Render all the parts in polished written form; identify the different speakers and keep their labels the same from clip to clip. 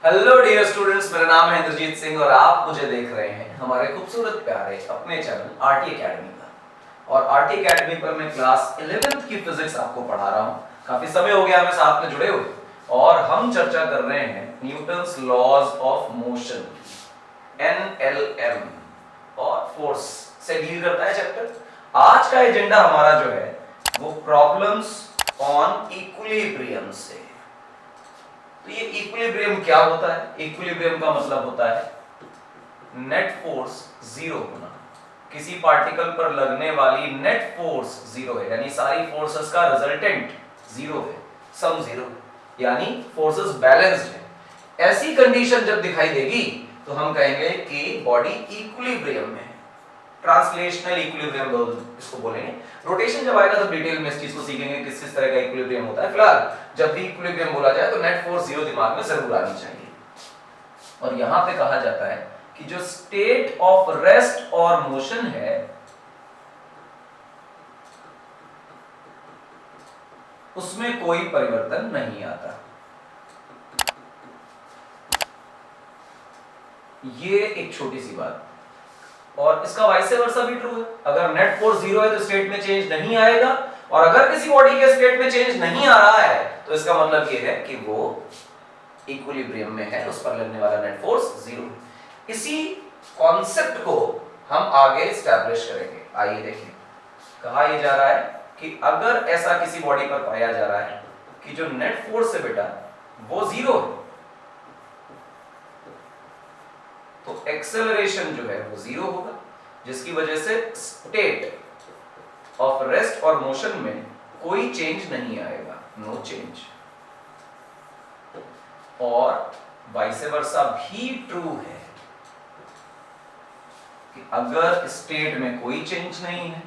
Speaker 1: Hello dear students, मेरा नाम है इंद्रजीत सिंह और आप मुझे देख रहे हैं हमारे खूबसूरत प्यारे अपने चैनल आरटी एकेडमी पर। और आरटी एकेडमी पर मैं क्लास 11th की फिजिक्स आपको पढ़ा रहा हूँ। काफी समय हो गया हमें साथ में जुड़े हुए और हम चर्चा कर रहे हैं Newton's laws of motion NLM और फोर्स से डील करता है चैप्टर। आज का एजेंडा हमारा जो है वो प्रॉब्लम्स ऑन इक्विलिब्रियम से। तो ये इक्विलिब्रियम क्या होता है? इक्विलिब्रियम का मतलब होता है नेट फोर्स जीरो होना। किसी पार्टिकल पर लगने वाली नेट फोर्स जीरो है, यानी सारी फोर्सेस का रिजल्टेंट जीरो है, सम जीरो, यानी फोर्सेस बैलेंस्ड है। ऐसी कंडीशन जब दिखाई देगी तो हम कहेंगे कि बॉडी इक्विलिब्रियम में है। ट्रांसलेशनल इक्विलिब्रियम इसको बोलेंगे। रोटेशन जब आएगा तो डिटेल में इस चीज को सीखेंगे किस किस तरह का इक्विलिब्रियम होता है। फिलहाल जब भी इक्विलिब्रियम बोला जाए तो नेट फोर्स जीरो दिमाग में जरूर आनी चाहिए। और यहां पे कहा जाता है कि जो स्टेट ऑफ रेस्ट और मोशन है उसमें कोई परिवर्तन नहीं आता। ये एक छोटी सी बात, और इसका वाइस वर्सा भी ट्रू है। अगर नेट फोर्स जीरो है तो स्टेट में चेंज नहीं आएगा, और अगर किसी बॉडी के स्टेट में चेंज नहीं आ रहा है तो इसका मतलब ये है कि वो इक्विलिब्रियम में है, उस पर लगने वाला नेट फोर्स जीरो। इसी कॉन्सेप्ट को हम आगे एस्टैब्लिश करेंगे। आइए देखें, कहा यह जा रहा है कि अगर ऐसा किसी बॉडी पर पाया जा रहा है कि जो नेट फोर्स है बेटा वो जीरो है, तो एक्सेलरेशन जो है वो जीरो होगा, जिसकी वजह से स्टेट ऑफ रेस्ट और मोशन में कोई चेंज नहीं आएगा, नो चेंज। और वाइस वर्सा भी ट्रू है कि अगर स्टेट में कोई चेंज नहीं है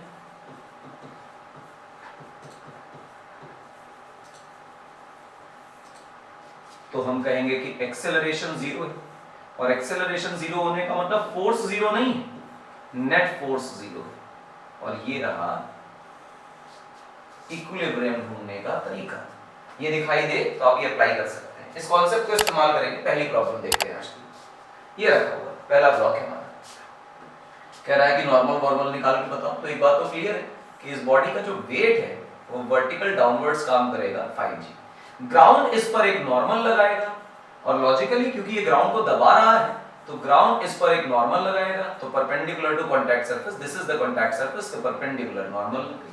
Speaker 1: तो हम कहेंगे कि एक्सेलरेशन जीरो है। और एक्सेलरेशन जीरो होने का मतलब फोर्स जीरो नहीं, नेट फोर्स जीरो। और ये रहा इक्विलिब्रियम ढूंढने का तरीका। ये दिखाई दे तो आप ये अप्लाई कर सकते हैं। इस कॉन्सेप्ट को इस्तेमाल करेंगे। पहली प्रॉब्लम देखते हैं आज की। ये रखा हुआ पहला ब्लॉक है हमारा, कह रहा है कि नॉर्मल निकाल के बताओ। तो एक बात तो क्लियर है कि इस बॉडी का जो वेट है वो वर्टिकल डाउनवर्ड्स काम करेगा 5g। ग्राउंड इस पर एक नॉर्मल लगाएगा, और लॉजिकली क्योंकि ये ग्राउंड को दबा रहा है तो ग्राउंड इस पर एक नॉर्मल लगाएगा, तो perpendicular to contact surface, this is the contact surface, तो परपेंडिकुलर नॉर्मल लगेगी।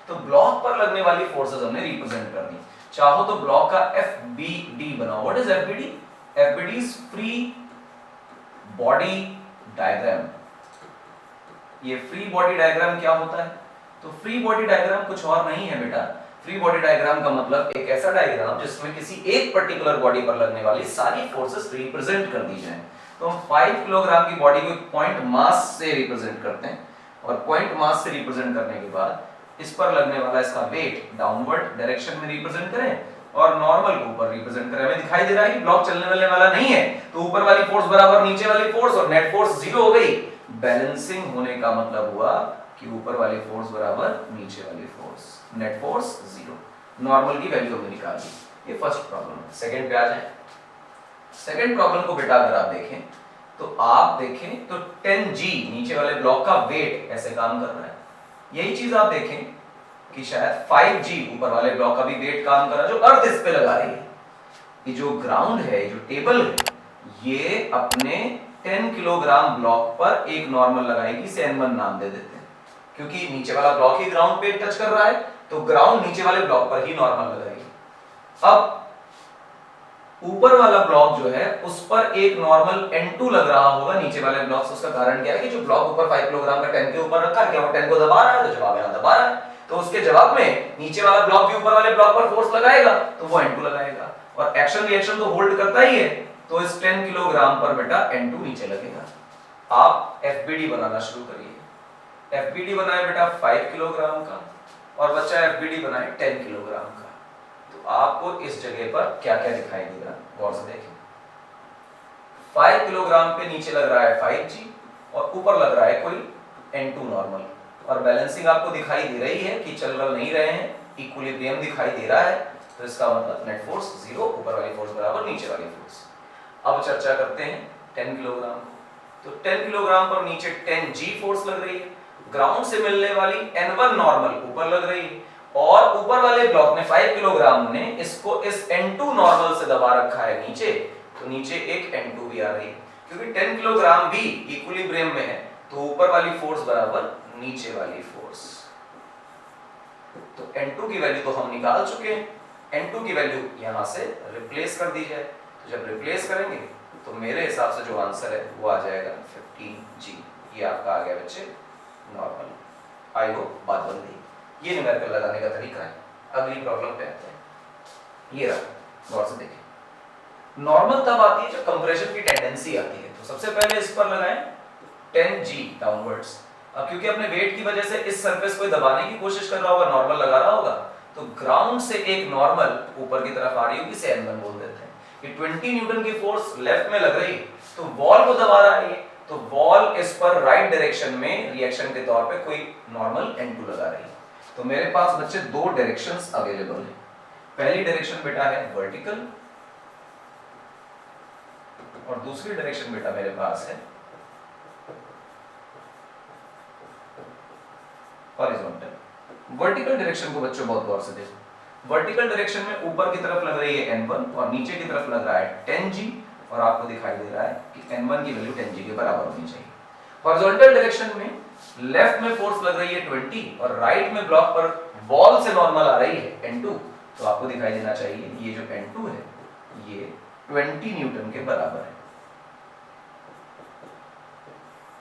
Speaker 1: तो ब्लॉक पर लगने वाली फोर्सेस हमने रिप्रेजेंट कर दी। चाहो तो ब्लॉक का FBD बनाओ। What is FBD? FBD is free body diagram. ये फ्री बॉडी डायग्राम क्या होता है? तो फ्री बॉडी डायग्राम कुछ और नहीं है बेटा। फ्री बॉडी डायग्राम का मतलब एक ऐसा डायग्राम जिसमें किसी एक पर्टिकुलर बॉडी पर लगने वाली सारी फोर्सेस रिप्रेजेंट कर दी जाए। तो हम 5 किलोग्राम की बॉडी को पॉइंट मास से रिप्रेजेंट करते हैं, और पॉइंट मास से रिप्रेजेंट करने के बाद इस पर लगने वाला इसका वेट डाउनवर्ड डायरेक्शन में रिप्रेजेंट करें और नॉर्मल को ऊपर रिप्रेजेंट करें। हमें दिखाई दे रहा है कि ब्लॉक चलने वाला नहीं है, तो ऊपर वाली फोर्स बराबर नीचे वाली फोर्स, और नेट फोर्स जीरो हो गई। बैलेंसिंग होने का मतलब हुआ कि ऊपर वाली फोर्स बराबर नीचे वाली force, net force zero. Normal की वैल्यू हमने निकाल दी। ये फर्स्ट प्रॉब्लम है। सेकंड पे आ जाए। सेकंड प्रॉब्लम को बेटा अगर आप देखें तो आप देखें तो 10g नीचे वाले ब्लॉक का वेट ऐसे काम कर रहा है। यही चीज आप देखें कि शायद 5g ऊपर वाले ब्लॉक का भी वेट काम कर रहा है, जो अर्थ इस पे लगा रही है। ये जो ग्राउंड है, जो टेबल है, ये अपने 10 किलोग्राम ब्लॉक पर एक नॉर्मल लगाएगी, इसे n1 नाम दे देते हैं, क्योंकि नीचे वाला ब्लॉक ही ग्राउंड पे टच कर रहा है, तो ग्राउंड नीचे वाले ब्लॉक पर ही नॉर्मल लगाएगी। अब ऊपर वाला ब्लॉक जो है उस पर एक नॉर्मल n2 लग रहा होगा नीचे वाले ब्लॉक से। उसका कारण क्या है कि जो ब्लॉक ऊपर 5 किलोग्राम का 10 के ऊपर रखा है, क्या वो 10 को दबा रहा है? तो जवाब यहां दबा रहा है, तो उसके जवाब में नीचे वाला ब्लॉक भी ऊपर वाले ब्लॉक पर फोर्स लगाएगा, तो वो n2 लगाएगा। और एक्शन रिएक्शन तो होल्ड करता ही है, तो इस 10 किलोग्राम पर बेटा n2 नीचे लगेगा। आप FBD बनाना शुरू करिए। FBD बनाए बेटा 5 किलोग्राम का, और बच्चा FBD बनाए 10 किलोग्राम का। तो आपको इस जगह पर क्या क्या दिखाई देगा, गौर से देखें। 5 किलोग्राम पे नीचे लग रहा है 5g, और ऊपर लग रहा है कोई n2 नॉर्मल, और बैलेंसिंग आपको दिखाई दे रही है कि चल नहीं रहे हैं, इक्विलिब्रियम दिखाई दे रहा है। तो इसका मतलब नेट फोर्स जीरो, ऊपर वाली फोर्स बराबर नीचे वाली फोर्स। अब चर्चा करते हैं 10 किलोग्राम। तो 10 किलोग्राम पर नीचे 10 जी फोर्स लग रही है, ग्राउंड से मिलने वाली N1 नॉर्मल ऊपर लग रही है, और ऊपर वाले ब्लॉक ने 5 किलोग्राम ने इसको इस N2 नॉर्मल से दबा रखा है नीचे, तो नीचे एक N2 भी आ रही है। क्योंकि 10 किलोग्राम भी इक्विलिब्रियम में है, तो ऊपर वाली फोर्स बराबर नीचे वाली फोर्स। तो N2 की वैल्यू तो हम निकाल चुके हैं, N2 की वैल्यू यहां से रिप्लेस कर दी जाए। तो जब रिप्लेस करेंगे तो मेरे हिसाब से जो आंसर है वो आ जाएगा 15G। ये आपका आ गया बच्चे नॉर्मल। आई होप बात बन गई। ये न्यूमेरिकल लगाने का तरीका है। अगली प्रॉब्लम पे आते हैं। ये रहा, गौर से देखिए। नॉर्मल तब आती है जब कंप्रेशन की टेंडेंसी आती है। तो सबसे पहले इस पर लगाएं 10G डाउनवर्ड्स। अब क्योंकि अपने वेट की वजह से इस सरफेस को दबाने की कोशिश कर रहा होगा, नॉर्मल लगा रहा होगा, तो ग्राउंड से एक नॉर्मल ऊपर की तरफ आ रही होगी, इसे N1 बोल देते हैं। ये 20 न्यूटन की फोर्स लेफ्ट में लग रही है, तो वॉल को दबा रहा है, तो वॉल इस पर राइट डायरेक्शन में रिएक्शन के तौर पे कोई नॉर्मल N2 लगा रही है। तो मेरे पास बच्चे दो डायरेक्शंस अवेलेबल है। पहली डायरेक्शन बेटा है वर्टिकल, और दूसरी डायरेक्शन बेटा मेरे पास है हॉरिजॉन्टल। वर्टिकल डायरेक्शन को बच्चों बहुत गौर से देखो। वर्टिकल डायरेक्शन में ऊपर की तरफ लग रही है N1 और नीचे की तरफ लग रहा है 10G, और आपको दिखाई दे रहा है कि N1 की वैल्यू 10G के बराबर होनी चाहिए। हॉरिजॉन्टल डायरेक्शन में लेफ्ट में फोर्स लग रही है 20 और राइट में ब्लॉक पर वॉल से नॉर्मल आ रही है N2, तो आपको दिखाई देना चाहिए ये जो N2 है ये 20 न्यूटन के बराबर है।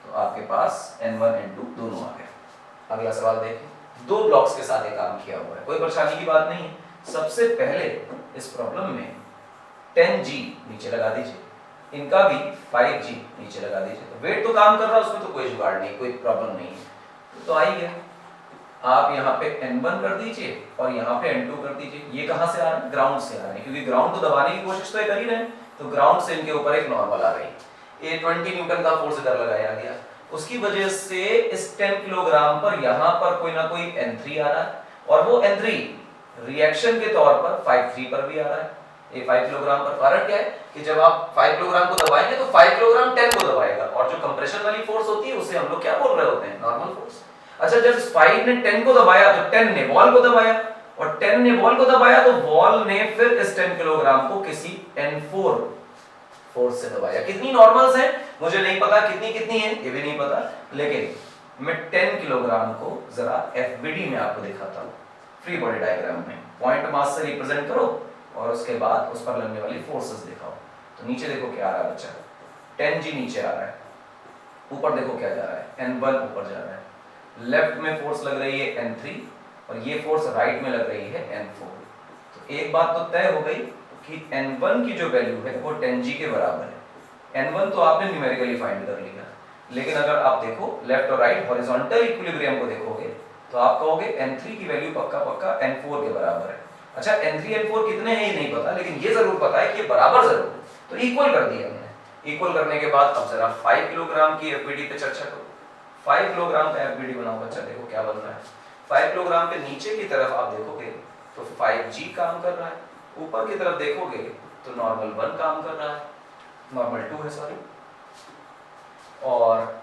Speaker 1: तो आपके पास N1 N2 दोनों आ गए। अगला सवाल देखें। दो ब्लॉक्स के साथ एक काम किया हुआ है, कोई परेशानी की बात नहीं है। सबसे पहले इस प्रॉब्लम में 10G नीचे लगा दीजिए, इनका भी 5G नीचे लगा दीजिए। तो वेट तो काम कर रहा है, उसमें तो कोई जुगाड़ नहीं, कोई प्रॉब्लम नहीं है। तो आइए आप यहाँ पे N1 कर दीजिए और यहाँ पे N2 कर दीजिए। ये कहाँ से आ रहा है? ग्राउंड से आ रहा है, क्योंकि ग्राउंड को दबाने की कोशिश तो ये कर ही रहे हैं, तो ग्राउंड से इनके ऊपर एक नॉर्मल आ रही है। ये 20 न्यूटन का फोर्स इधर लगाया गया, उसकी वजह से इस 10 किलोग्राम पर यहां पर कोई ना कोई N3 आ रहा है, और वो N3 रिएक्शन के तौर पर 5-3 पर भी आ रहा है। ये 5 किलोग्राम पर फर्क क्या है कि जब आप 5 किलोग्राम को दबाएंगे तो 5 किलोग्राम 10 को दबाएगा, और जो कंप्रेशन वाली फोर्स होती है उसे हम लोग क्या बोल रहे होते हैं? Normal force. अच्छा, जब इस 5 ने 10 को दबाया तो 10 ने वॉल को दबाया, और 10 ने वॉल को दबाया तो वॉल ने फिर इस 10 किलोग्राम को किसी N4 फोर्स से दबाया। कितनी नॉर्मल्स हैं मुझे नहीं पता, कितनी कितनी है ये भी नहीं पता, लेकिन मैं 10 किलोग्राम को जरा FBD में आपको दिखाता हूँ, फ्री बॉडी डायग्राम में। पॉइंट मास से रिप्रेजेंट करो और उसके बाद उस पर लगने वाली फोर्सेस दिखाओ। तो नीचे देखो क्या आ रहा है बच्चा, 10G नीचे आ रहा है, ऊपर देखो क्या जा रहा है, N1 ऊपर जा रहा है। लेफ्ट में फोर्स लग रही है N3 और ये फोर्स राइट में लग रही है N4। तो एक बात तो तय हो गई कि N1 की जो वैल्यू है वो 10G के बराबर है। N1 तो आपने न्यूमेरिकली फाइंड कर लिया, लेकिन अगर आप देखो लेफ्ट और राइट हॉरिजॉन्टल इक्विलिब्रियम को देखोगे तो आप कहोगे N3 की वैल्यू पक्का पक्का N4 के बराबर है। अच्छा, N3 N4 कितने हैं ये नहीं पता, लेकिन ये जरूर पता है कि ये बराबर जरूर है, तो इक्वल कर दिया हमने। इक्वल करने के बाद अब जरा 5 किलोग्राम की FBD पे चर्चा करो। 5 किलोग्राम का FBD बनाओ बच्चा, देखो क्या बन रहा है। 5 किलोग्राम पे नीचे की तरफ आप देखोगे तो 5G काम कर रहा है, ऊपर की तरफ देखोगे तो नॉर्मल 1 काम कर रहा है, नॉर्मल 2 है सॉरी, और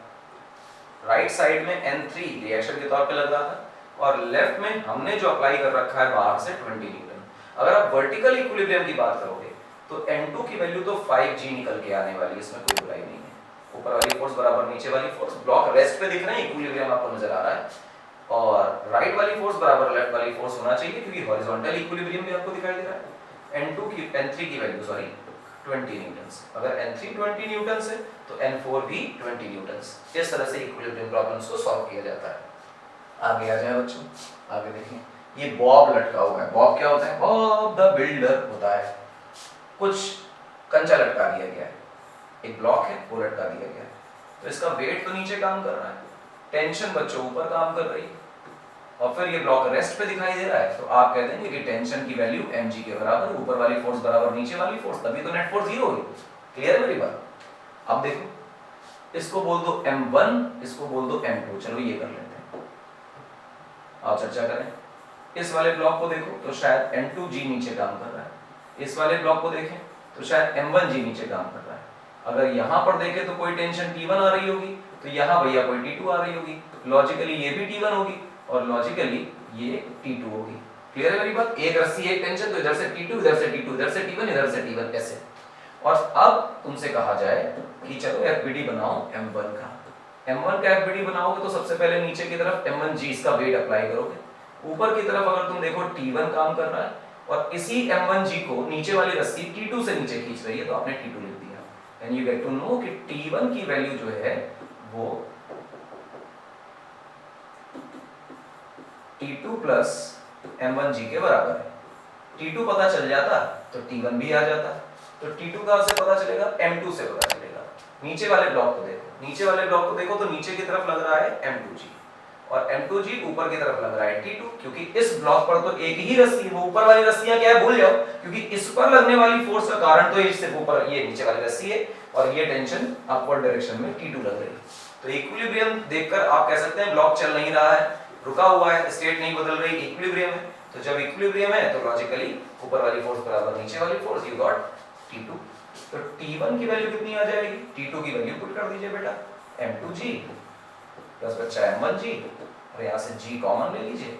Speaker 1: राइट साइड में N3 रिएक्शन के तौर पे लग रहा था, और लेफ्ट में हमने जो अप्लाई कर रखा है बाहर से 20 न्यूटन। अगर आप वर्टिकल इक्विलिब्रियम की बात करोगे तो N2 की वैल्यू तो 5G निकल के आने वाली है, इसमें कोई बुराई नहीं है। ऊपर वाली फोर्स बराबर नीचे वाली फोर्स, ब्लॉक रेस्ट पे दिख रहे हैं, इक्विलिब्रियम आपको नजर आ रहा है, और राइट वाली फोर्स बराबर लेफ्ट वाली फोर्स होना चाहिए, क्योंकि हॉरिजॉन्टल इक्विलिब्रियम भी आपको दिखाई दे रहा है। N3 की वैल्यू सॉरी 20 न्यूटन। अगर N3 20 न्यूटन है तो N4 भी 20 न्यूटन। इस तरह से इक्विलिब्रियम प्रॉब्लम्स को सॉल्व किया जाता है। आगे आ जाए बच्चों, आगे देखें, ये बॉब लटका हुआ है। बॉब क्या होता है? बॉब द बिल्डर होता है। कुछ कंचा लटका दिया गया है, एक ब्लॉक है वो लटका दिया गया है, तो इसका वेट तो नीचे काम कर रहा है, टेंशन बच्चों ऊपर काम कर रही है, और फिर ये ब्लॉक रेस्ट पे दिखाई दे रहा है, तो आप कह देंगे कि टेंशन की वैल्यू mg के बराबर, ऊपर वाली फोर्स बराबर नीचे वाली फोर्स, तभी तो नेट फोर्स 0 होगी। क्लियर है मेरी बात? अब देखो, इसको बोल दो m1, इसको बोल दो m2। चलो ये कर लेते हैं, आप चर्चा करें। इस वाले ब्लॉक को देखो तो शायद N2G नीचे काम कर रहा है, इस वाले ब्लॉक को देखें तो शायद m1g नीचे काम कर रहा है। अगर यहाँ पर देखें तो कोई टेंशन T1 आ रही होगी, तो यहाँ भैया कोई T2 आ रही होगी, लॉजिकली ये भी T1 होगी और लॉजिकली ये T2 होगी। क्लियर है मेरी बात? एक रस्सी एक टेंशन, तो इधर से T2 इधर से T2 इधर से T1 इधर से T1 ऐसे। और अब तुमसे कहा जाए कि चलो FBD बनाओ M1 का। M1 का FBD बनाओगे तो सबसे पहले नीचे की तरफ M1G इसका वेट अप्लाई करोगे, ऊपर की तरफ अगर तुम देखो T1 काम कर रहा है और इसी M1G को नीचे वाली रस्सी T2 से नीचे खींच रही है, तो आपने T2 लिख दिया। And you get to know कि T1 की वैल्यू जो है वो T2 प्लस M1G के बराबर है। T2 पता चल जाता तो T1 भी आ जाता। तो T2 कहां से पता चलेगा? M2 से पता चलेगा। नीचे वाले ब्लॉक को देखो, नीचे वाले ब्लॉक को देखो तो नीचे की तरफ लग रहा है M2G और M2G ऊपर की तरफ लग रहा है T2, क्योंकि इस ब्लॉक पर तो एक ही रस्सी है, वो ऊपर वाली रस्सियां क्या है भूल जाओ, क्योंकि इस पर लगने वाली फोर्स का कारण तो ये सिर्फ ऊपर ये नीचे वाली रस्सी है और ये टेंशन अपवर्ड डायरेक्शन में T2 लग रही है। तो इक्विलिब्रियम देखकर आप कह सकते हैं ब्लॉक चल नहीं रहा है, रुका हुआ है, स्टेट नहीं बदल रही, इक्विलिब्रियम है। तो जब इक्विलिब्रियम है तो लॉजिकली ऊपर वाली फोर्स बराबर नीचे वाली फोर्स, यू गॉट T2। तो T1 की वैल्यू कितनी आ जाएगी? T2 की वैल्यू पुट कर दीजिए बेटा, M2G प्लस बच्चा M1G और यहाँ से G कॉमन ले लीजिए,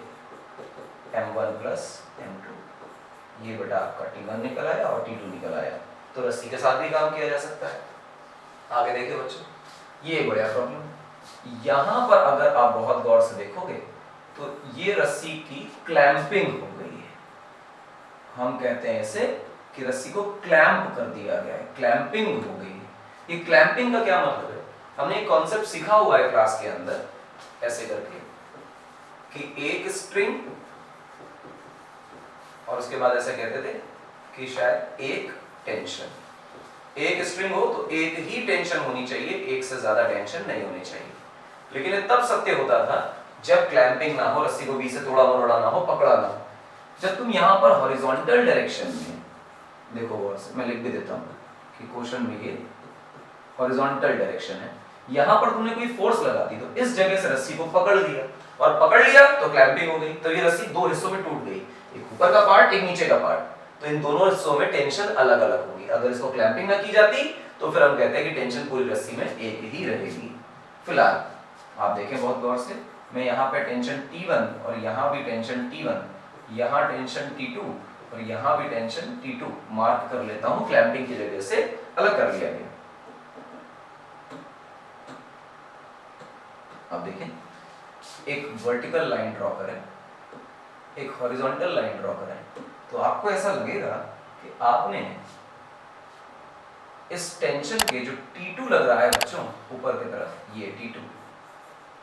Speaker 1: M1 प्लस M2। ये बेटा आपका T1 निकल आया और T2 निकल आया। तो रस्सी के साथ भी काम किया जा सकता है। आगे देखिए बच्चों, ये बढ़िया प्रॉब्लम। यहाँ पर अगर आप बहुत गौर से देखोगे तो ये रस्सी की क्लैंपिंग हो गई है। हम कहते हैं इसे कि रस्सी को क्लैंप कर दिया गया है, क्लैंपिंग हो गई है। ये क्लैंपिंग का क्या मतलब है? हमने एक कॉन्सेप्ट सीखा हुआ है क्लास के अंदर ऐसे करके कि एक स्ट्रिंग और उसके बाद ऐसे कहते थे कि शायद एक टेंशन। एक स्ट्रिंग हो तो एक ही टेंशन होनी चाहिए, एक से ज्यादा टेंशन नहीं होनी चाहिए। लेकिन ये तब सत्य होता था जब क्लैंपिंग ना हो, रस्सी को बीच से तोड़ा मरोड़ा ना हो, पकड़ा ना हो। जब तुम यहाँ पर हॉरिजॉन्टल डायरेक्शन में देखो, मैं लिख भी देता हूँ कि क्वेश्चन में ये हॉरिजॉन्टल डायरेक्शन है, यहाँ पर तुमने कोई फोर्स लगा दी तो इस जगह से रस्सी को पकड़ लिया और पकड़ लिया तो क्लैंपिंग हो गई। तो ये रस्सी दो हिस्सों में टूट गई, एक ऊपर का पार्ट एक नीचे का पार्ट। तो इन दोनों हिस्सों में टेंशन अलग अलग होगी। अगर इसको क्लैंपिंग ना की जाती तो फिर हम कहते हैं कि टेंशन पूरी रस्सी में एक ही रहेगी। फिलहाल आप देखें बहुत गौर से, मैं यहाँ पे टेंशन T1 और यहाँ भी टेंशन T1, यहाँ टेंशन T2 और यहाँ भी टेंशन T2 मार्क कर लेता हूँ, क्लैंपिंग की जगह से अलग कर लिया गया। अब देखें, एक वर्टिकल लाइन ड्रॉ करें, एक हॉरिजॉन्टल लाइन ड्रॉ करें, तो आपको ऐसा लगेगा कि आपने इस टेंशन के जो T2 लग रहा है बच्चों ऊपर की तरफ, ये T2,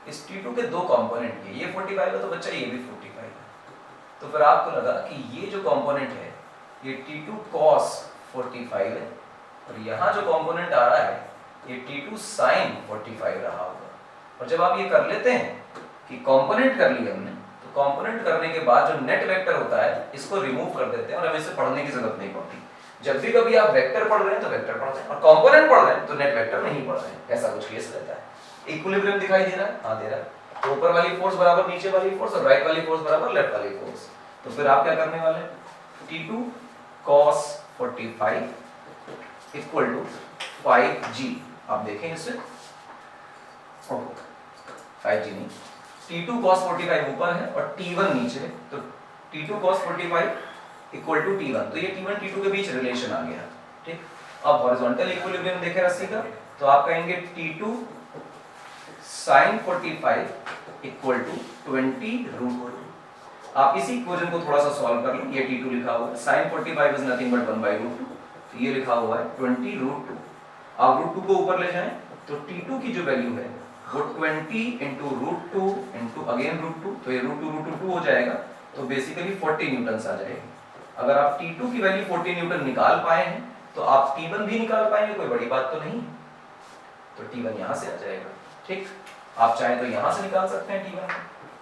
Speaker 1: इस T2 के दो कंपोनेंट ये 45 है तो बच्चा ये भी 45 है। तो फिर आपको लगा कि ये जो कंपोनेंट है ये T2 cos 45 है और यहाँ जो कंपोनेंट आ रहा है ये T2 sin 45 रहा होगा। और जब आप ये कर लेते हैं कि कंपोनेंट कर लिया हमने, तो कंपोनेंट करने के बाद जो नेट वेक्टर होता है इसको रिमूव कर देते हैं और हमें इसे पढ़ने की जरूरत नहीं पड़ती। जब भी कभी आप वेक्टर पढ़ रहे हैं तो वेक्टर पढ़ रहे हैं और कंपोनेंट पढ़ रहे हैं तो नेट वेक्टर नहीं पढ़ रहे हैं, ऐसा कुछ केस रहता है। इक्विलिब्रियम दिखाई दे रहा है? हाँ दे रहा है। तो ऊपर वाली फोर्स बराबर नीचे वाली फोर्स और राइट वाली फोर्स बराबर लेफ्ट वाली फोर्स। तो फिर आप क्या करने वाले हैं? T2 cos 45 equal to 5G। आप देखें इसे, 5G नहीं, T2 cos 45 ऊपर है और T1 नीचे है, तो T2 cos 45 equal to T1। तो ये T1 T2 के बीच रिलेशन आ गया। ठीक, अब हॉरिजॉन्टल इक्विलिब्रियम देखे रस्सी का, तो आप कहेंगे T2 sin 45 इक्वल टू 20√2। आप इसी इक्वेशन को थोड़ा सा सॉल्व कर लें। ये T2 लिखा हुआ है, sin 45 इज नथिंग बट 1/√2, तो ये लिखा हुआ है 20√2। आप √2 को ऊपर ले जाएं तो T2 की जो वैल्यू है वो 20 into √2 into अगेन √2, तो ये √2 हो जाएगा, तो बेसिकली 40 न्यूटन आ जाएगी। अगर आप T2 की वैल्यू 40 न्यूटन निकाल पाए हैं तो आप T1 भी निकाल पाएंगे, कोई बड़ी बात तो नहीं। तो T1 यहाँ से आ जाएगा। ठीक, आप चाहे तो यहाँ से निकाल सकते हैं T1।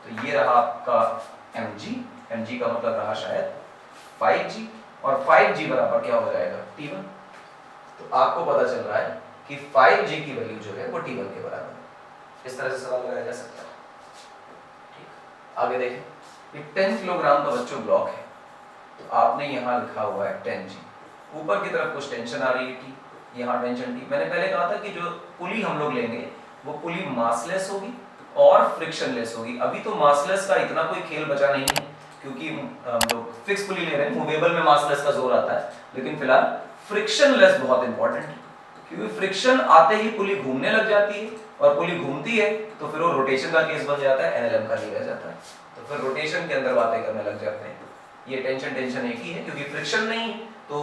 Speaker 1: तो ये रहा आपका mg का मतलब रहा शायद 5G, और 5G बराबर क्या हो जाएगा? T1। तो आपको पता चल रहा है कि 5G की वैल्यू जो है वो T1 के बराबर है। इस तरह से सवाल लगाया जा सकता है। ठीक, आगे देखें, ये 10 किलोग्राम का बच्चों ब्लॉक है, तो आपने यहाँ लिखा हुआ है 10G, ऊपर की तरफ कुछ टेंशन आ रही है टी, यहाँ टेंशन टी। मैंने पहले कहा था कि जो पुली हम लोग लेंगे वो पुली मासलेस होगी और फ्रिक्शनलेस होगी। अभी तो मासलेस का इतना कोई खेल बचा नहीं है क्योंकि हम लोग फिक्स पुली ले रहे हैं, मूवेबल में मासलेस का जोर आता है, लेकिन फिलहाल फ्रिक्शनलेस बहुत इंपॉर्टेंट है क्योंकि फ्रिक्शन आते ही पुली घूमने लग जाती है और पुली घूमती है तो फिर वो रोटेशन का केस बन जाता है, एनएलएम का नहीं रह जाता है, तो फिर रोटेशन के अंदर बातें करने लग जाते हैं। ये टेंशन एक ही है क्योंकि फ्रिक्शन नहीं तो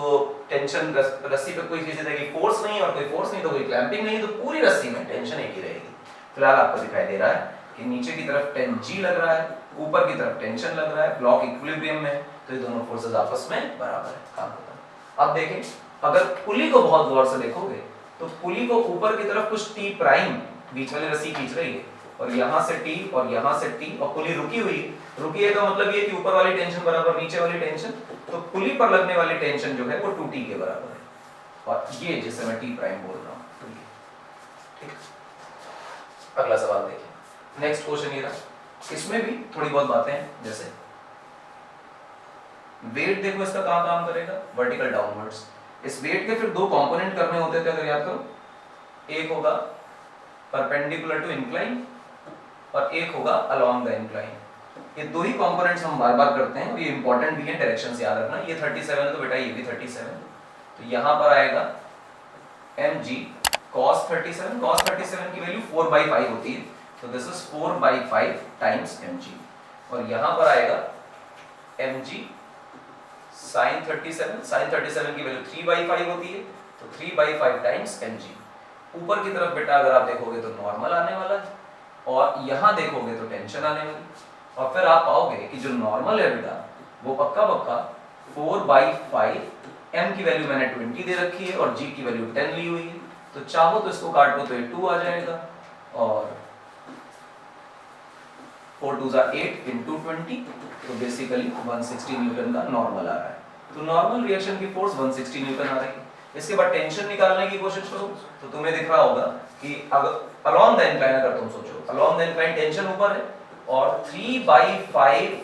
Speaker 1: टेंशन रस्सी पे कोई किसी तरह की फोर्स नहीं, और कोई फोर्स नहीं तो कोई क्लैंपिंग नहीं, तो पूरी रस्सी में टेंशन एक ही रहेगी। फिलहाल आपको दिखाई दे रहा है कि नीचे की तरफ टेन जी लग रहा है, ऊपर की तरफ टेंशन लग रहा है, ब्लॉक इक्विलिब्रियम में है, तो ये दोनों फोर्सेस आपस में बराबर है, काम खत्म। अब देखें, अगर पुली को बहुत गौर से देखोगे तो पुली को ऊपर की तरफ कुछ टी प्राइम बीच वाली रस्सी खींच रही है और यहाँ से टी और यहाँ से टी, और पुली रुकी हुई है। रुकी है तो मतलब ये कि ऊपर वाली टेंशन बराबर नीचे वाली टेंशन, तो पुली पर लगने वाली टेंशन जो है वो 2t के बराबर है, और ये जिसे मैं टी प्राइम बोल रहा हूँ। ठीक, अगला सवाल देखिए, नेक्स्ट क्वेश्चन ये रहा। इसमें भी थोड़ी बहुत बातें हैं, जैसे वेट देखो इसका कहाँ काम करेगा, वर्टिकल डाउनवर्ड्स। इस वेट के फिर दो कंपोनेंट करने होते थे अगर याद करो, एक होगा परपेंडिकुलर टू इंक्लाइन और एक होगा अलोंग द इंक्लाइन। ये दो ही कंपोनेंट्स हम बार बार करते हैं और ये इंपॉर्टेंट भी है, डायरेक्शन से याद रखना। ये 37 है तो बेटा ये भी 37, तो यहाँ पर आएगा mg cos 37, cos 37 की वैल्यू 4/5 होती है, तो दिस इज 4/5 टाइम्स mg, और यहाँ पर आएगा mg sin 37, sin 37 की वैल्यू 3/5 होती है, तो 3/5 टाइम्स mg। ऊपर की तरफ बेटा अगर आप देखोगे तो नॉर्मल आने वाला है, और यहाँ देखोगे तो टेंशन आने वाली, और फिर आप पाओगे कि जो नॉर्मल है बेटा वो पक्का 4/5, m की वैल्यू मैंने 20 दे रखी है और g की वैल्यू 10 ली हुई है, तो चाहो तो इसको काट दो तो ये 2 आ जाएगा, और 4 2 8 into 20, तो बेसिकली 160 न्यूटन का नॉर्मल आ रहा है। तो नॉर्मल रिएक्शन की फोर्स 160 न्यूटन आ रही है। इसके बाद टेंशन निकालने की कोशिश करो तो तुम्हें दिख रहा होगा कि अगर अलोंग द इंक्लाइन, अगर तुम सोचो अलोंग द इंक्लाइन टेंशन ऊपर है और 3/5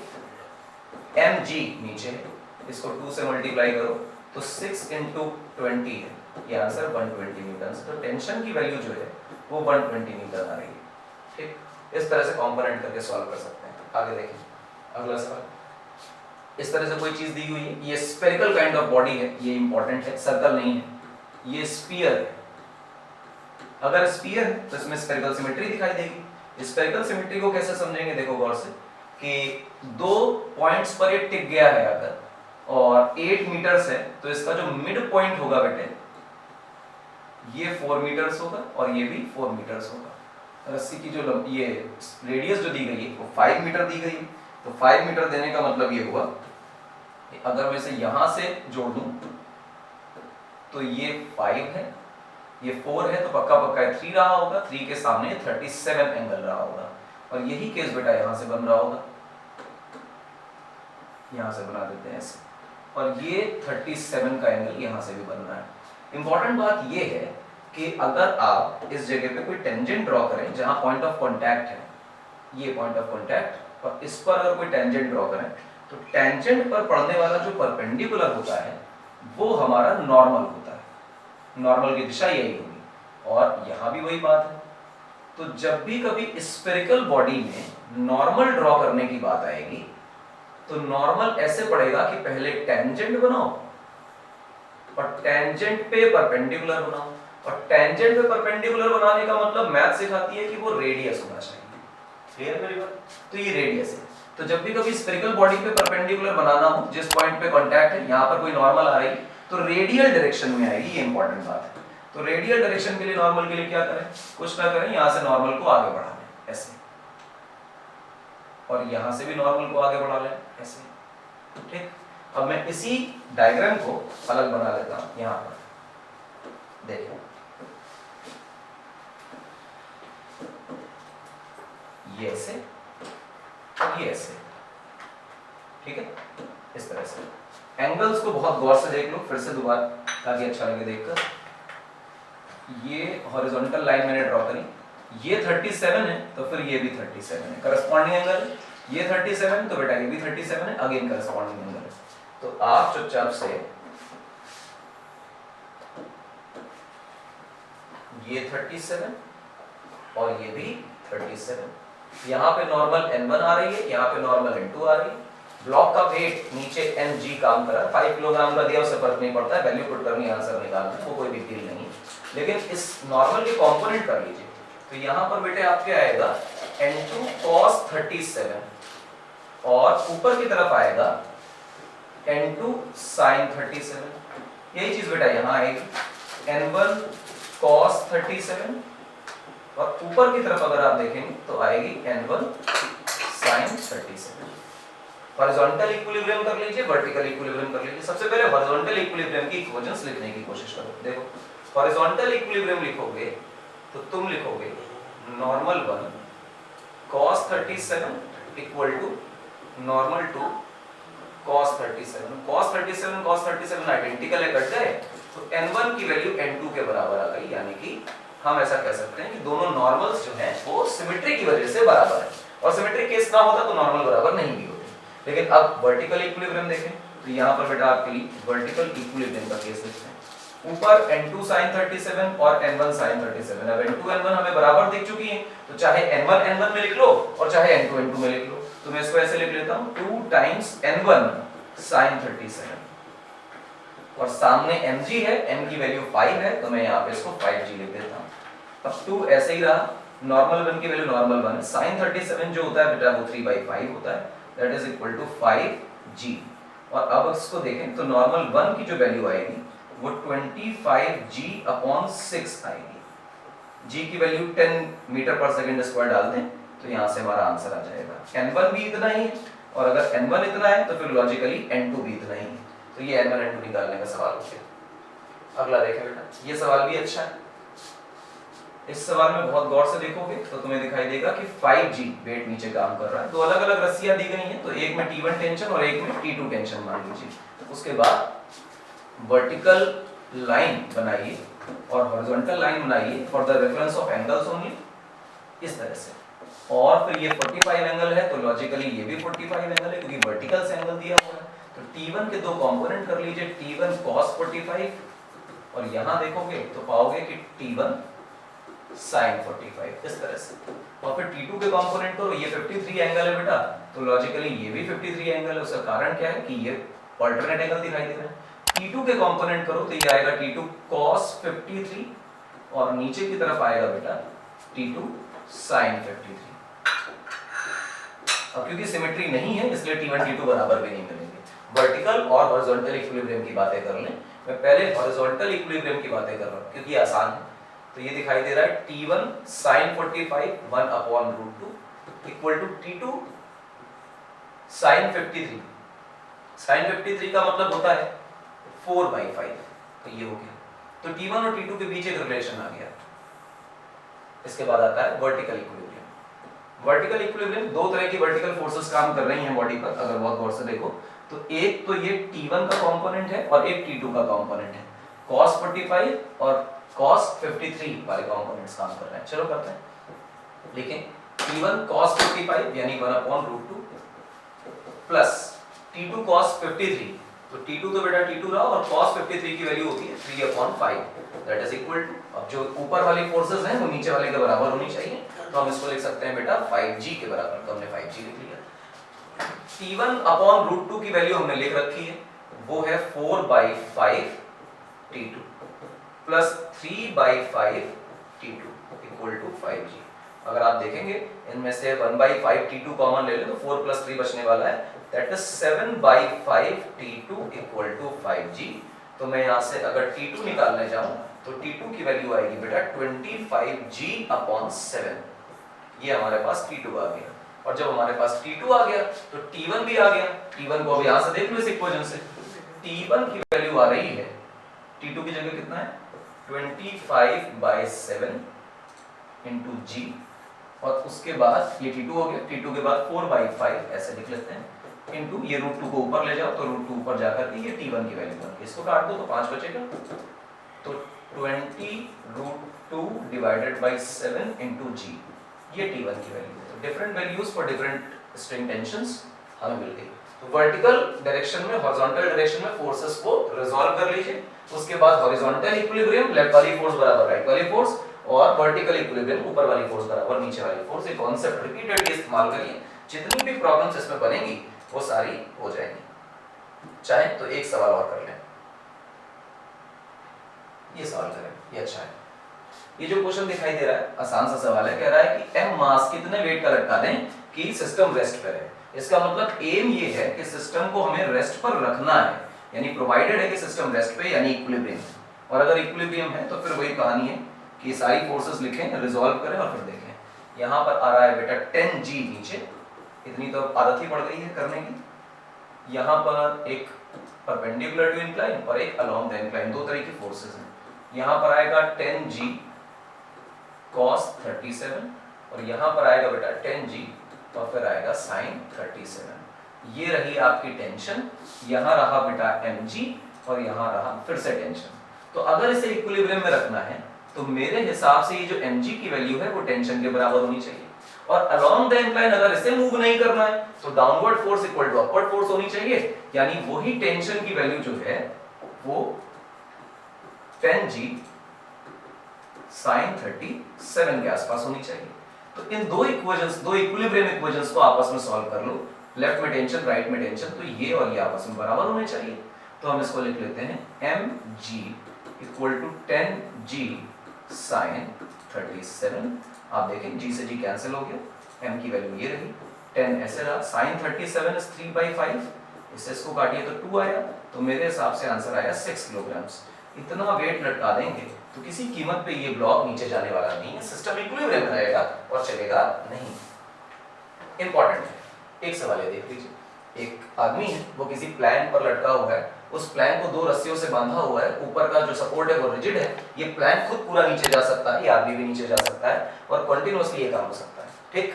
Speaker 1: mg नीचे है, इसको 2 से मल्टीप्लाई करो तो 6 into 20 है, ये आंसर 120 न्यूटन। तो टेंशन की वैल्यू जो है वो 120 न्यूटन आ रही है। ठीक, इस तरह से कंपोनेंट करके सॉल्व कर सकते हैं। आगे देखिए अगला सवाल, इस तरह से कोई चीज दी हुई है, ये स्फेरिकल काइंड ऑफ बॉडी है, ये इंपॉर्टेंट है, सर्कल नहीं है, ये स्फीयर है। अगर स्फीयर है तो इसमें स्फेरिकल सिमेट्री दिखाई देगी। स्फेरिकल सिमेट्री को कैसे समझेंगे, देखो गौर से कि दो पॉइंट्स पर ये टिक गया है अगर, और 8 मीटर्स है, तो इसका जो मिड पॉइंट होगा बेटे ये 4 मीटर्स होगा और ये भी 4 मीटर्स होगा। रस्सी की जो ये रेडियस जो दी गई है वो 5 मीटर दी गई है, तो 5 मीटर देने का मतलब ये हुआ अगर मैं इसे यहां से जोड़ दूं तो ये 5 है, ये 4 है, तो पक्का पक्का 3 रहा होगा, 3 के सामने 37 एंगल रहा होगा, और यही केस बेटा यहां से बन रहा होगा, यहां से बना देते हैं ऐसे, और ये 37 का एंगल यहां से भी बन रहा है। इंपॉर्टेंट बात ये है कि अगर आप इस जगह पे कोई टेंजेंट ड्रॉ करें जहां पॉइंट ऑफ कांटेक्ट है, ये पॉइंट ऑफ कांटेक्ट, और इस पर अगर कोई टेंजेंट ड्रॉ करें तो टेंजेंट पर पड़ने वाला जो परपेंडिकुलर होता है वो हमारा नॉर्मल होता है, नॉर्मल की दिशा यही होगी, और यहाँ भी वही बात है। तो जब भी कभी स्फेरिकल बॉडी में नॉर्मल ड्रॉ करने की बात आएगी तो नॉर्मल ऐसे पड़ेगा कि पहले टेंजेंट बनाओ और टेंजेंट पे परपेंडिकुलर बनाओ, और टेंजेंट पे परपेंडिकुलर बनाने का मतलब मैथ सिखाती है कि वो रेडियस होना चाहिए। क्लियर है मेरी बात? तो ये रेडियस है, तो जब भी कभी स्फेरिकल बॉडी पे परपेंडिकुलर बनाना हो, जिस पॉइंट पे कांटेक्ट है, यहाँ पर कोई नॉर्मल आ रही तो रेडियल डायरेक्शन में आएगी, ये इंपॉर्टेंट बात है। तो रेडियल डायरेक्शन के लिए नॉर्मल के लिए क्या करें, कुछ ना करें, यहाँ से नॉर्मल को आगे बढ़ा लें ऐसे, और यहाँ से भी नॉर्मल को आगे बढ़ा लें ऐसे। ठीक, अब मैं इसी डायग्राम को अलग बना लेता हूँ। यहाँ पर देखिए ये ऐसे और ये ऐसे, ठीक है, इस तरह से। एंगल्स को बहुत गौर से देख लो फिर से दोबारा, ताकि अच्छा लगे देखकर। ये हॉरिजॉन्टल लाइन मैंने ड्रॉ करी, ये 37 है तो फिर ये भी 37 है, करस्पॉन्डिंग एंगल है। ये 37 तो बेटा ये भी 37 है, अगेन करस्पॉन्डिंग एंगल है। तो आप चुपचाप से ये 37 और ये भी 37। यहाँ पे नॉर्मल N1 आ रही है, यहाँ पे नॉर्मल N2 आ रही है। ब्लॉक का वेट नीचे mg काम कर रहा है, 5 किलोग्राम का दिया, उससे फर्क नहीं पड़ता है, वैल्यू पुट करनी, आंसर निकालना, वो कोई बिग डील नहीं। लेकिन इस नॉर्मल के कंपोनेंट कर लीजिए, तो यहाँ पर बेटे आपके आएगा N2 cos 37 और ऊपर की तरफ आएगा N2 sin 37। यही चीज बेटा यहाँ आएगी N1 cos 37 और ऊपर की तरफ अगर आप देखेंगे तो आएगी N1 sin 37। हॉरिजॉन्टल इक्विलिब्रियम कर लीजिए, वर्टिकल इक्विलिब्रियम कर लीजिए। सबसे पहले हॉरिजॉन्टल इक्विलिब्रियम की इक्वेशंस लिखने की कोशिश करो। देखो हॉरिजॉन्टल इक्विलिब्रियम लिखोगे तो तुम लिखोगे normal 1 cos 37 equal to normal 2 cos 37। cos 37 identical है, कट गए, तो n1 की वैल्यू n2 के बराबर आ गई। यानी कि हम ऐसा कह सकते हैं कि दोनों नॉर्मल्स जो हैं वो सिमेट्री की वजह से बराबर है, और सिमेट्री केस ना होता तो नॉर्मल बराबर नहीं भी होते। लेकिन अब वर्टिकल इक्विलिब्रियम देखें तो यहाँ पर बेटा आपके लिए वर्टिकल इक्विलिब्रियम का केस लिखते हैं। ऊपर n2 sin 37 और n1 sin 37। अब n2 n1 हमें बराबर दिख चुकी हैं, तो चाहे n1 n1 में लिख लो और चाहे n2 n2 में लिख लो। तो मैं इसको ऐसे लिख लेता हूँ 2 times n1 sin 37 और सामने mg है, m की वैल्यू 5 है, तो मैं यहाँ पे इसको 5g लिख देता हूँ। अब 2 ऐसे ही रहा, नॉर्मल 1 की वैल्यू नॉर्मल 1 है, sin 37 जो होता है बेटा वो 3/5 होता है, that is equal to 5g। और अब इसको देखें तो नॉर्मल 1 की जो वैल्यू आएगी वो 25g/6 आएगी। g की वैल्यू 10 मीटर पर सेकंड स्क्वायर डाल दें तो यहाँ से हमारा आंसर आ जाएगा। n1 भी इतना ही है, और अगर n1 इतना है तो फिर लॉजिकली n2 भी इतना ही है। तो ये n1 n2 निकालने का सवाल हो गया। अगला देखें बेटा, ये सवाल भी अच्छा है। इस सवाल में बहुत गौर से देखोगे तो तुम्हें दिखाई देगा कि 5g वेट नीचे काम कर रहा है। दो अलग अलग रस्सियां दी गई हैं, तो एक में T1 टेंशन और एक में T2 टेंशन मान लीजिए। उसके बाद वर्टिकल लाइन बनाइए और हॉरिजॉन्टल लाइन बनाइए for the reference of angles only, इस तरह से। और फिर ये 45 एंगल है, तो लॉजिकली ये भी 45 एंगल है क्योंकि वर्टिकल से एंगल दिया हुआ है। तो T1 के दो कंपोनेंट कर लीजिए, T1 cos 45 और यहाँ देखोगे तो पाओगे कि T1 sin 45, इस तरह से। और फिर T2 के कंपोनेंट करो, ये 53 एंगल है बेटा, तो लॉजिकली ये भी 53 एंगल है। उसका कारण क्या है कि ये अल्टरनेट एंगल दिखाई दे रहा है। T2 के कंपोनेंट करो तो ये आएगा T2 cos 53 और नीचे की तरफ आएगा बेटा T2 sin 53। अब क्योंकि सिमेट्री नहीं है इसलिए T1 T2 बराबर भी नहीं मिलेंगे। वर्टिकल और हॉरिजॉन्टल इक्विलिब्रियम की बातें कर लें। मैं पहले हॉरिजॉन्टल इक्विलिब्रियम की बातें कर रहा हूं क्योंकि आसान है। तो ये दिखाई दे रहा है T1 sin 45 1/√2 equal to T2 sin 53। sin 53 का मतलब होता है 4/5, तो ये हो गया। तो T1 और T2 के बीच एक रिलेशन आ गया। इसके बाद आता है वर्टिकल इक्विलिब्रियम। वर्टिकल इक्विलिब्रियम, दो तरह की वर्टिकल फोर्सेस काम कर रही हैं बॉडी पर, अगर बहुत गौर से देखो तो एक तो ये T1 का कंपोनेंट है और एक T2 का कंपोनेंट है। cos 45 और cos 53 वाले कंपोनेंट्स काम कर रहे हैं। चलो करते हैं, लेकिन T1 cos 55 यानी 1/√2 प्लस T2 cos 53, तो T2 तो बेटा T2 रहा और cos 53 की वैल्यू होती है 3/5, दैट इज इक्वल टू, अब जो ऊपर वाली फोर्सेस हैं वो नीचे वाले के बराबर होनी चाहिए, तो हम इसको लिख सकते हैं बेटा 5g के बराबर। तो हमने 5g लिख लिया। T1/√2 की वैल्यू हमने लिख रखी है, वो है 4/5 T2 plus 3/5 T2 equal to 5g। अगर आप देखेंगे इनमें से 1/5 T2 कॉमन ले ले तो 4 + 3 बचने वाला है, that is 7/5 T2 equal to 5g। तो मैं यहाँ से अगर T2 निकालने जाऊं तो T2 की वैल्यू आएगी बेटा 25g/7। ये हमारे पास T2 आ गया, और जब हमारे पास T2 आ गया तो T1 भी आ गया। T1 को अब यहाँ से देख लो इस इक्वेशन से, T1 की वैल्यू आ रही है T2 की जगह कितना है 25/7 इंटू g, और उसके बाद ये T2 हो गया, T2 के बाद 4/5 ऐसे लिख लेते हैं इंटू ये √2 को ऊपर ले जाओ तो √2 ऊपर जाकर के ये T1 की वैल्यू बन गई। इसको काट दो तो 5 बचेगा, तो 20√2/7 इंटू g, ये T1 की वैल्यू है। तो different values for different string tensions हमें मिल गई। तो वर्टिकल डायरेक्शन में, हॉरिजॉन्टल डायरेक्शन में फोर्सेस को रिजॉल्व कर लीजिए। उसके बाद हॉरिजॉन्टल इक्विलिब्रियम, लेफ्ट वाली फोर्स बराबर राइट वाली फोर्स, और वर्टिकल इक्विलिब्रियम, ऊपर वाली फोर्स बराबर नीचे वाली फोर्स। ये कॉन्सेप्ट रिपीटेडली इस्तेमाल करिए, जितनी भी प्रॉब्लम्स इसमें बनेंगी वो सारी हो जाएंगी। चाहे तो एक सवाल और कर लें, ये सवाल करें, ये अच्छा है। ये जो क्वेश्चन दिखाई दे रहा है आसान सा सवाल है, कह रहा है कि m मास कितने वेट का लटका दें कि सिस्टम रेस्ट पे रहे। इसका मतलब एम ये है कि सिस्टम को हमें रेस्ट पर रखना है, यानी प्रोवाइडेड है कि सिस्टम रेस्ट पे यानी इक्विलिब्रियम, और अगर इक्विलिब्रियम है तो फिर वही कहानी है कि सारी फोर्सेस लिखें, रिजॉल्व करें और फिर देखें। यहाँ पर आ रहा है बेटा 10G नीचे, इतनी तो आदत ही पड़ गई है करने की। यहाँ पर एक परपेंडिकुलर टू इंक्लाइन और एक अलोंग द इंक्लाइन, दो तरह की फोर्सेस हैं। यहाँ पर आएगा 10G cos 37 और यहाँ पर आएगा बेटा 10G और फिर आएगा sin 37। ये रही आपकी टेंशन, यहाँ रहा बेटा mg और यहाँ रहा फिर से टेंशन। तो अगर इसे इक्विलिब्रियम में रखना है तो मेरे हिसाब से ये जो mg की वैल्यू है वो टेंशन के बराबर होनी चाहिए, और अलोंग द इंक्लाइन अगर इसे मूव नहीं करना है तो downward force equal to upward force होनी चाहिए, यानी वही टेंशन की वैल्यू जो है वो 10G sin 37 के आसपास होनी चाहिए। तो इन दो इक्वेशंस, दो इक्विलिब्रियम इक्वेशंस को आपस में सॉल्व कर लो, लेफ्ट में टेंशन राइट में टेंशन, तो ये और ये आपस में बराबर होने चाहिए। तो हम इसको लिख लेते हैं mg equal to 10G sin 37। आप देखें g से g कैंसिल हो गया, m की वैल्यू ये रही, 10 ऐसे रहा, sin 37 इज 3/5, इससे इसको काटिए तो 2 आया, तो मेरे हिसाब से आंसर आया 6 किलोग्राम्स। इतना वेट लटका देंगे तो किसी कीमत पे ये ब्लॉक नीचे जाने वाला नहीं है, सिस्टम इक्विलिब्रियम में रहेगा और चलेगा नहीं। इंपॉर्टेंट है, एक सवाल ये देख लीजिए। एक आदमी है, वो किसी प्लैंक पर लटका हुआ है, उस प्लैंक को दो रस्सियों से बांधा हुआ है, ऊपर का जो सपोर्ट है वो रिजिड है, ये प्लैंक खुद पूरा नीचे जा सकता है, ये आदमी भी नीचे जा सकता है और कंटिन्यूअसली ये काम हो सकता है। ठीक,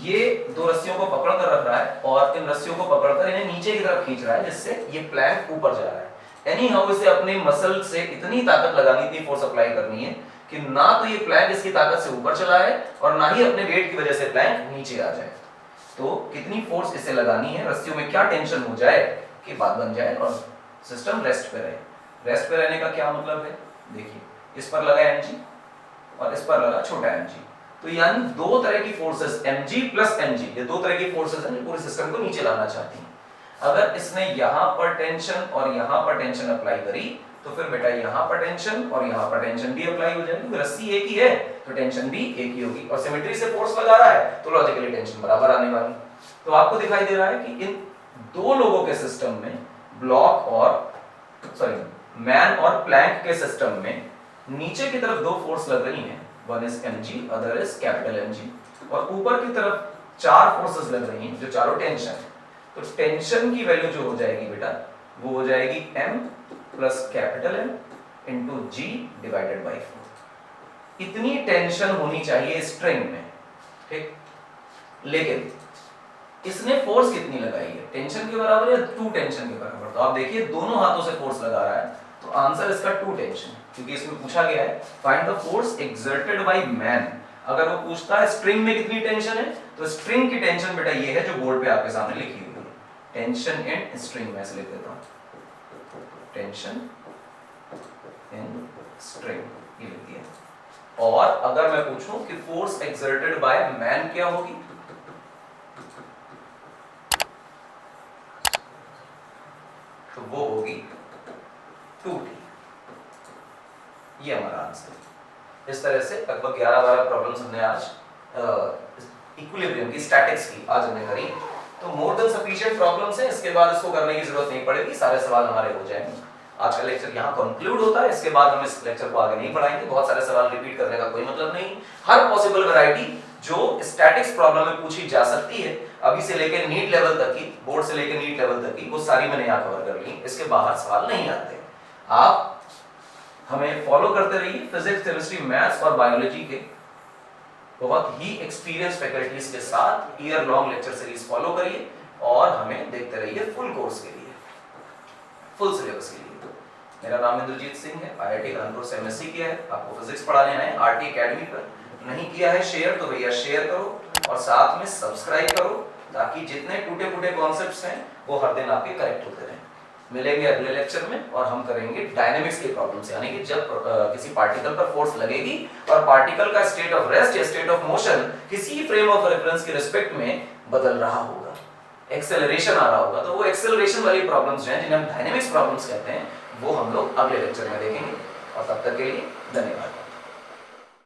Speaker 1: ये दो रस्सियों को पकड़ कर रख रहा है और इन रस्सियों को पकड़कर इन्हें नीचे की तरफ खींच रहा है, जिससे ये प्लैंक ऊपर जा रहा है। एनी हाउ इसे अपने मसल से इतनी ताकत लगानी, इतनी फोर्स अप्लाई करनी है कि ना तो ये प्लैंक इसकी ताकत से ऊपर चला है और ना ही अपने वेट की वजह से प्लैंक नीचे आ जाए। तो कितनी फोर्स इसे लगानी है, रस्सियों में क्या टेंशन हो जाए कि बात बन जाए और सिस्टम रेस्ट पे रहे। रेस्ट पे रहने का क्या मतलब है, देखिए इस पर लगा mg और इस पर लगा छोटा mg, तो यानी दो तरह की फोर्सेस mg प्लस mg, ये दो तरह की फोर्सेस हैं जो पूरे सिस्टम को नीचे लाना चाहती हैं। अगर इसने यहाँ पर टेंशन और यहाँ पर टेंशन अप्लाई करी तो फिर बेटा यहाँ पर टेंशन और यहाँ पर टेंशन भी अप्लाई हो जाएगी, रस्सी एक ही है तो टेंशन भी एक ही होगी, और सिमेट्री से फोर्स लगा रहा है तो लॉजिकली टेंशन बराबर आने वाली। तो आपको दिखाई दे रहा है कि इन दो लोगों के सिस्टम में, ब्लॉक और मैन और प्लैंक के सिस्टम में नीचे की तरफ दो फोर्स लग रही हैं, one is mg other is capital mg, और ऊपर की तरफ चार फोर्सेस लग रही हैं जो चारों टेंशन है। तो टेंशन की वैल्यू जो हो जाएगी बेटा वो हो जाएगी m plus capital M into g divided by 4। इतनी टेंशन होनी चाहिए स्ट्रिंग में, ठीक। लेकिन इसने फोर्स कितनी लगाई है, टेंशन के बराबर या 2 टेंशन के बराबर? तो आप देखिए दोनों हाथों से फोर्स लगा रहा है, तो आंसर इसका 2 टेंशन, क्योंकि इसमें पूछा गया है find the force exerted by man. अगर वो पूछता है स्ट्रिंग में कितनी टेंशन है, तो स्ट्रिंग की टेंशन बेटा ये है जो बोर्ड पे आपके सामने लिखी हुई है, टेंशन इन स्ट्रिंग में से लिख देता हूं, टेंशन इन स्ट्रिंग ये लिख दिया। और अगर मैं पूछूं कि फोर्स एक्सर्टेड बाय मैन क्या होगी, तो वो होगी 2t। ये हमारा आंसर। इस तरह से लगभग 11-12 प्रॉब्लम्स हमने आज इक्विलिब्रियम की, स्टैटिक्स की आज हमने करी। तो मोर देन सफिशिएंट प्रॉब्लम्स हैं, इसके बाद इसको करने की जरूरत नहीं पड़ेगी, सारे सवाल हमारे हो जाएंगे। आज का लेक्चर यहाँ कंक्लूड होता है, इसके बाद हम इस लेक्चर को आगे नहीं बढ़ाएंगे, बहुत सारे सवाल रिपीट करने का कोई मतलब नहीं। हर पॉसिबल वैरायटी जो स्टैटिक्स प्रॉब्लम में पूछी जा सकती है, अभी से लेकर नीट लेवल तक की, बोर्ड से लेकर नीट लेवल तक की, वो सारी मैंने यहाँ कवर कर ली। इसके बाहर सवाल नहीं आते। आप हमें फॉलो करते रहिए, फिजिक्स, केमिस्ट्री, मैथ्स और बायोलॉजी के बहुत ही एक्सपीरियंस फैकल्टीज के साथ year long lecture series follow करिए और हमें देखते रहिए फुल कोर्स के लिए, फुल सिलेबस के लिए। मेरा नाम इंद्रजीत सिंह है, IIT कानपुर से MSc किया है। आपको फिजिक्स पढ़ाने आए RT एकेडमी पर, नहीं किया है शेयर तो भैया शेयर करो और साथ में सब्सक्राइब करो ताकि जितने टूटे फूटे कॉन्सेप्ट्स हैं वो हर दिन आपके करेक्ट होते रहें। मिलेंगे अगले लेक्चर में और हम करेंगे डायनेमिक्स के प्रॉब्लम्स, यानी कि जब किसी पार्टिकल पर फोर्स लगेगी और पार्टिकल का स्टेट ऑफ रेस्ट या स्टेट ऑफ मोशन किसी फ्रेम ऑफ रेफरेंस के रिस्पेक्ट में बदल रहा होगा, एक्सेलरेशन आ रहा होगा, तो वो एक्सेलरेशन वाली प्रॉब्लम्स जो हैं जिन्हें हम डायनेमिक्स प्रॉब्लम्स कहते हैं वो हम लोग अगले लेक्चर में देखेंगे। और तब तक के लिए धन्यवाद।